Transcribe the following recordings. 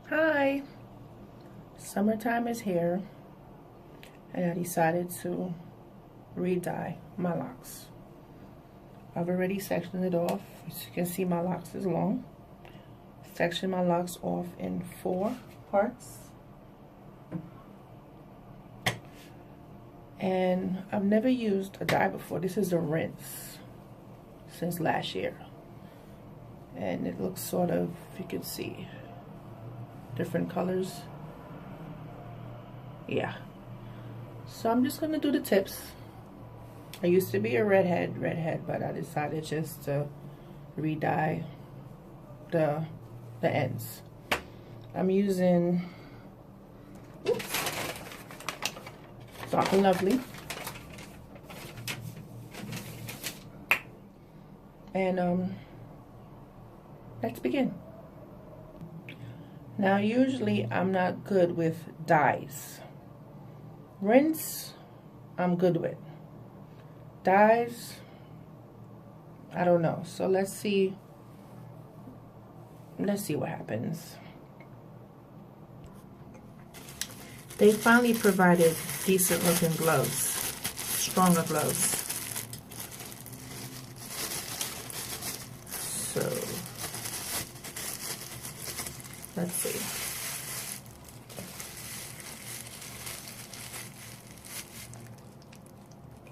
Hi, summertime is here and I decided to re-dye my locks. I've already sectioned it off. As you can see, my locks is long. Section my locks off in 4 parts. And I've never used a dye before. This is a rinse since last year. And it looks sort of, you can see, different colors. Yeah. So I'm just gonna do the tips. I used to be a redhead, but I decided just to re-dye the ends. I'm using Dark and Lovely. And let's begin. Now usually I'm not good with dyes. Rinse, I'm good with. Dyes, I don't know. So let's see what happens. They finally provided decent looking gloves, stronger gloves. So let's see.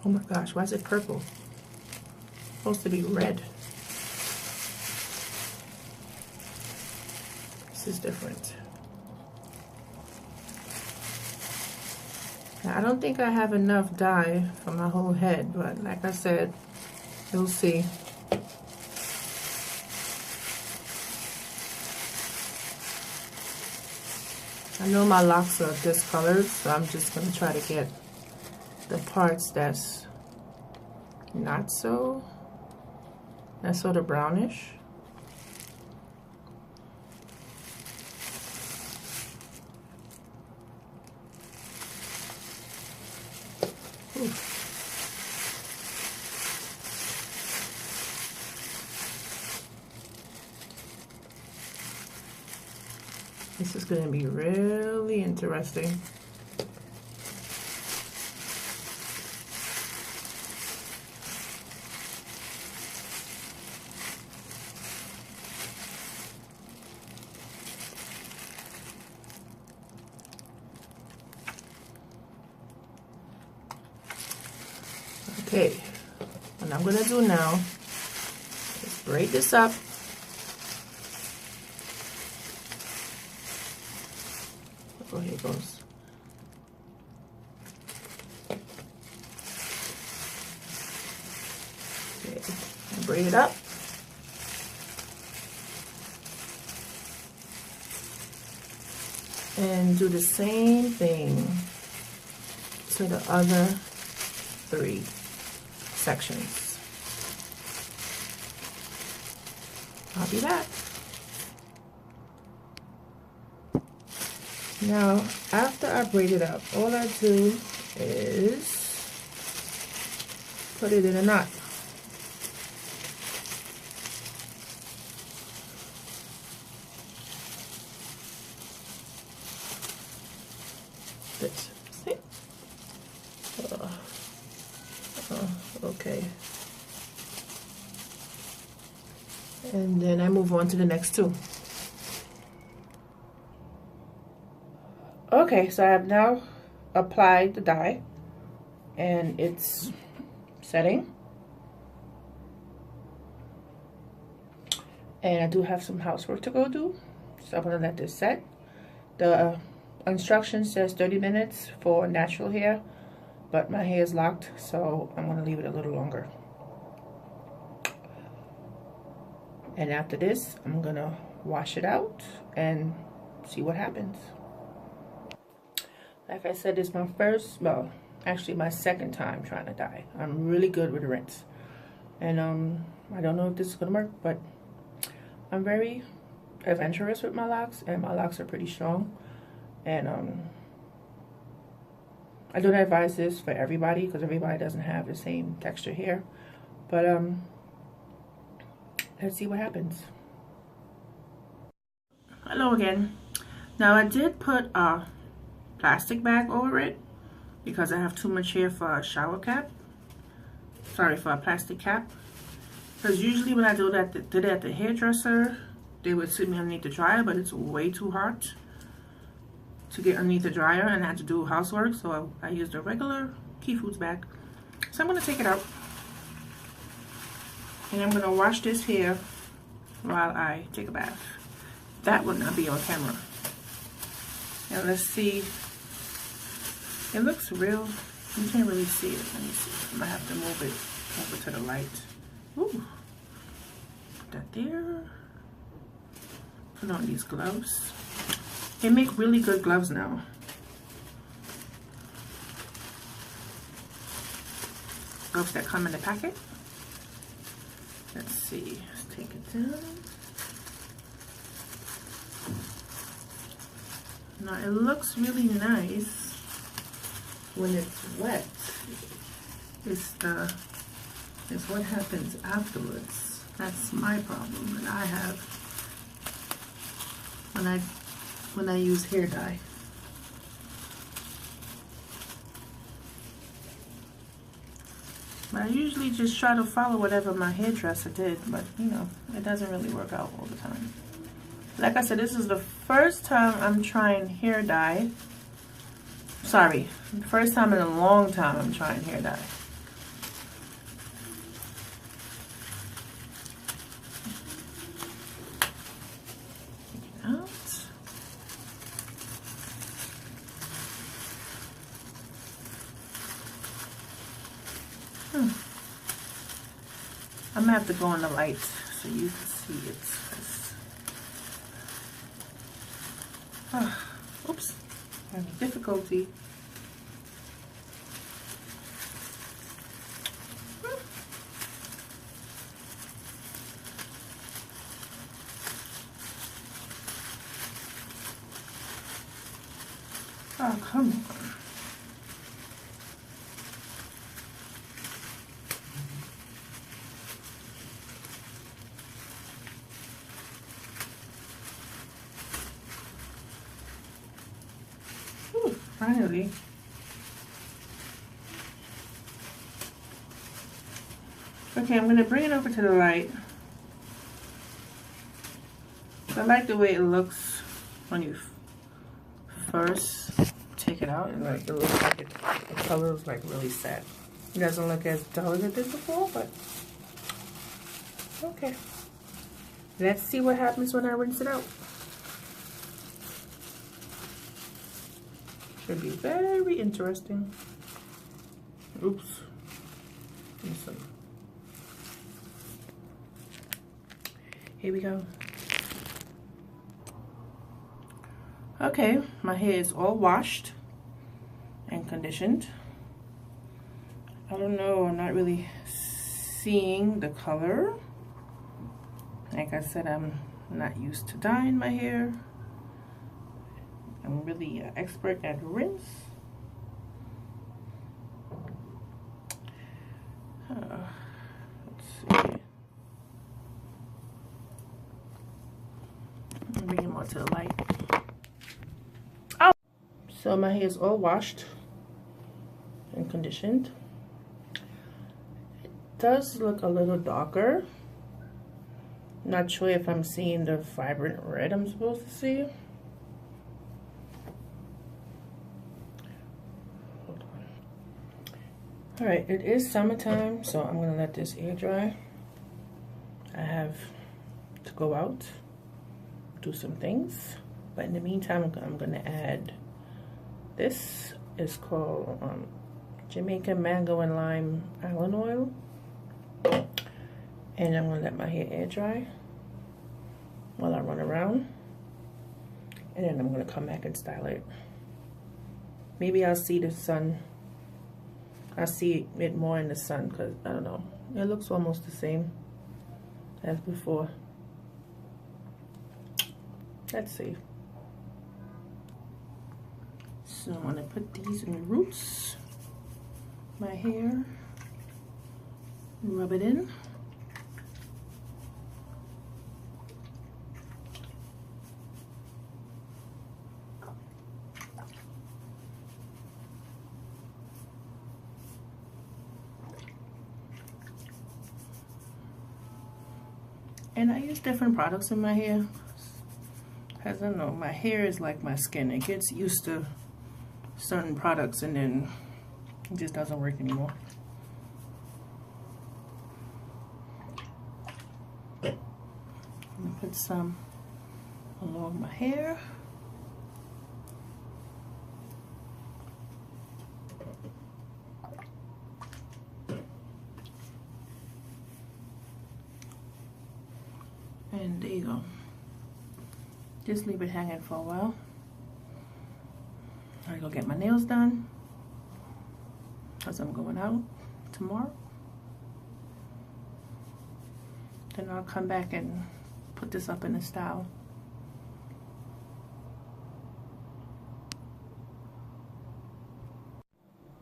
Oh my gosh, why is it purple? It's supposed to be red. This is different. Now, I don't think I have enough dye for my whole head, but like I said, you'll see. I know my locks are discolored, so I'm just going to try to get the parts that's not so, that's sort of brownish. Ooh. This is going to be really interesting. Okay, what I'm gonna do now is braid this up. Oh, here it goes. Okay, braid it up. And do the same thing to the other 3 sections. I'll be back. Now, after I braid it up, all I do is put it in a knot. This. See? Okay. And then I move on to the next 2. Okay, so I have now applied the dye and it's setting. And I do have some housework to go do, so I'm gonna let this set. The instruction says 30 minutes for natural hair, but my hair is locked, so I'm gonna leave it a little longer. And after this, I'm gonna wash it out and see what happens. Like I said, this is my first, well, actually my second time trying to dye. I'm really good with rinse. And I don't know if this is gonna work, but I'm very adventurous with my locks, and my locks are pretty strong. And I don't advise this for everybody because everybody doesn't have the same texture hair. But let's see what happens. Hello again. Now I did put a plastic bag over it because I have too much hair for a shower cap. Sorry, for a plastic cap. Because usually when I did it at the hairdresser, they would sit me underneath the dryer, but it's way too hot to get underneath the dryer, and I had to do housework, so I used a regular Key Foods bag. So I'm going to take it out, and I'm going to wash this hair while I take a bath. That would not be on camera. Now let's see. It looks real. You can't really see it. Let me see. I might have to move it over to the light. Ooh. Put that there. Put on these gloves. They make really good gloves now. Gloves that come in the packet. Let's see. Let's take it down. Now it looks really nice when it's wet. It's what happens afterwards. That's my problem that I have when I use hair dye. But I usually just try to follow whatever my hairdresser did, but you know, it doesn't really work out all the time. Like I said, this is the first time I'm trying hair dye. Sorry, first time in a long time I'm trying hair dye. I'm gonna have to go in the light so you can see it. Oops, I have difficulty. Oh, come on. Finally. Okay, I'm going to bring it over to the light. I like the way it looks when you first take it out. And like it looks like the color is like really sad. It doesn't look as dull as it did before, but okay. Let's see what happens when I rinse it out. Should be very interesting. Oops. Listen. Here we go. Okay, my hair is all washed and conditioned. I don't know, I'm not really seeing the color. Like I said, I'm not used to dyeing my hair. I'm really an expert at rinse. Let's see. Bring it more to the light. Oh! So my hair is all washed and conditioned. It does look a little darker. Not sure if I'm seeing the vibrant red I'm supposed to see. Alright, it is summertime, so I'm going to let this air dry. I have to go out, do some things. But in the meantime, I'm going to add, this is called Jamaican Mango and Lime Almond Oil. And I'm going to let my hair air dry while I run around. And then I'm going to come back and style it. Maybe I'll see the sun. I see it more in the sun because, I don't know, it looks almost the same as before. Let's see. So I'm going to put these in the roots, my hair, rub it in. And I use different products in my hair. As I know, my hair is like my skin. It gets used to certain products and then it just doesn't work anymore. I'm gonna put some along my hair. And there you go. Just leave it hanging for a while. I go get my nails done because I'm going out tomorrow. Then I'll come back and put this up in a style.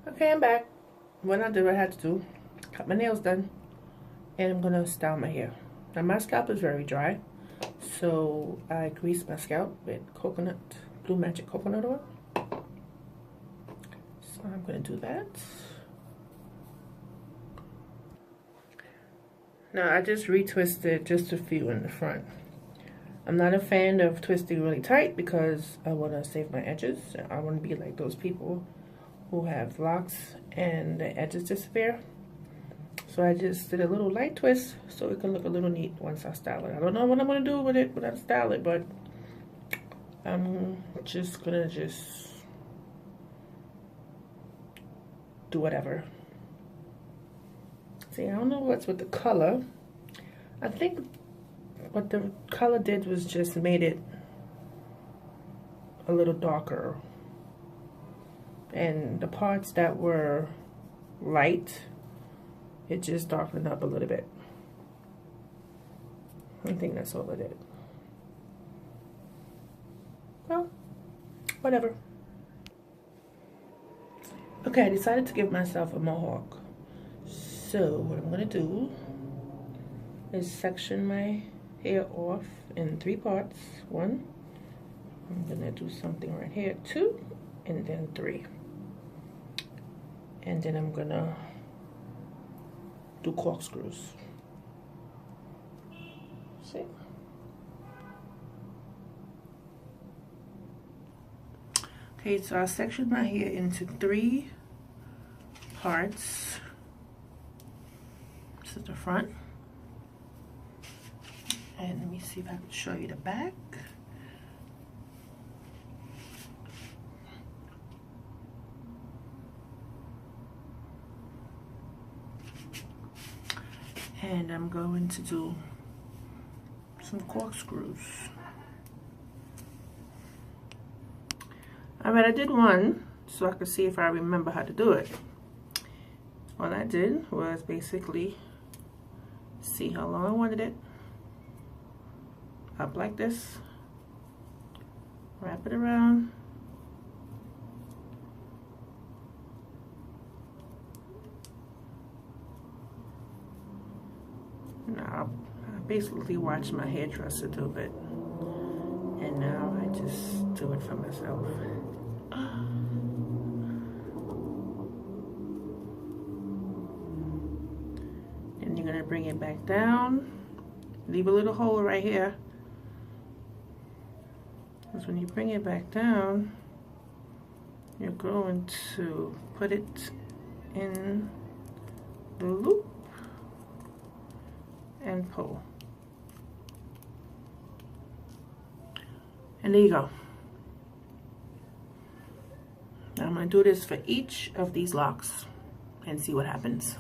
Okay, I'm back. When I did what I had to do, cut my nails done, and I'm gonna style my hair. Now my scalp is very dry, so I grease my scalp with Blue Magic coconut oil. So I'm gonna do that. Now I just retwisted just a few in the front. I'm not a fan of twisting really tight because I want to save my edges. I want to be like those people who have locks and the edges disappear. So I just did a little light twist so it can look a little neat once I style it. I don't know what I'm going to do with it when I style it, but I'm just going to do whatever. See, I don't know what's with the color. I think what the color did was just made it a little darker. And the parts that were light, it just darkened up a little bit. I think that's all it did. Well, whatever. Okay, I decided to give myself a mohawk. So what I'm gonna do is section my hair off in 3 parts. 1, I'm gonna do something right here, 2, and then 3. And then I'm gonna do corkscrews. See? Okay, so I sectioned my hair into 3 parts. This is the front. And let me see if I can show you the back. And I'm going to do some corkscrews. Alright, I did one so I could see if I remember how to do it. All I did was basically see how long I wanted it. Up like this. Wrap it around. Now I basically watched my hairdresser do it, and now I just do it for myself. And you're gonna bring it back down. Leave a little hole right here. Because when you bring it back down, you're going to put it in the loop and pull. And there you go. Now I'm going to do this for each of these locks and see what happens.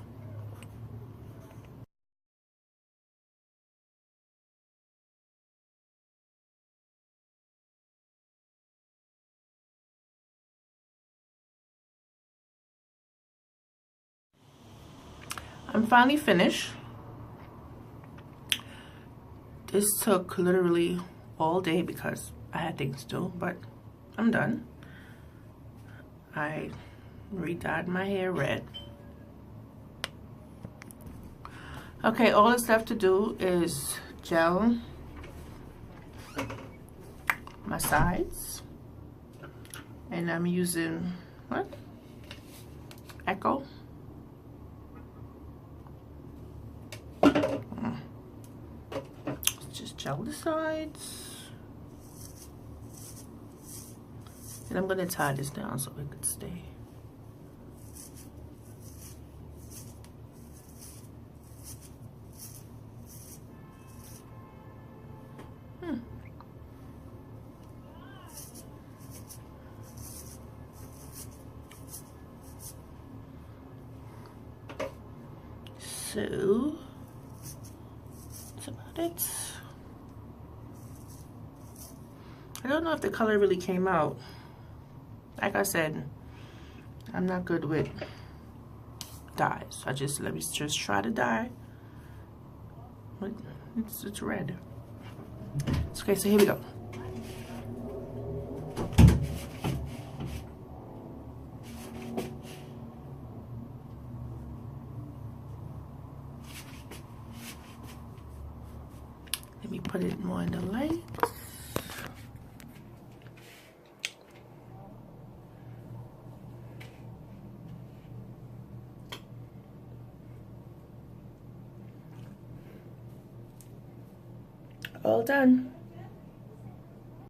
I'm finally finished. This took literally all day because I had things to do, but I'm done. I re-dyed my hair red. Okay, all that's left to do is gel my sides. And I'm using, what? Echo. shoulder sides. And I'm gonna tie this down so it could stay. So that's about it. I don't know if the color really came out. Like I said, I'm not good with dyes. Let me just try to dye. It's red. Okay, so here we go. Let me put it more in the light. All done.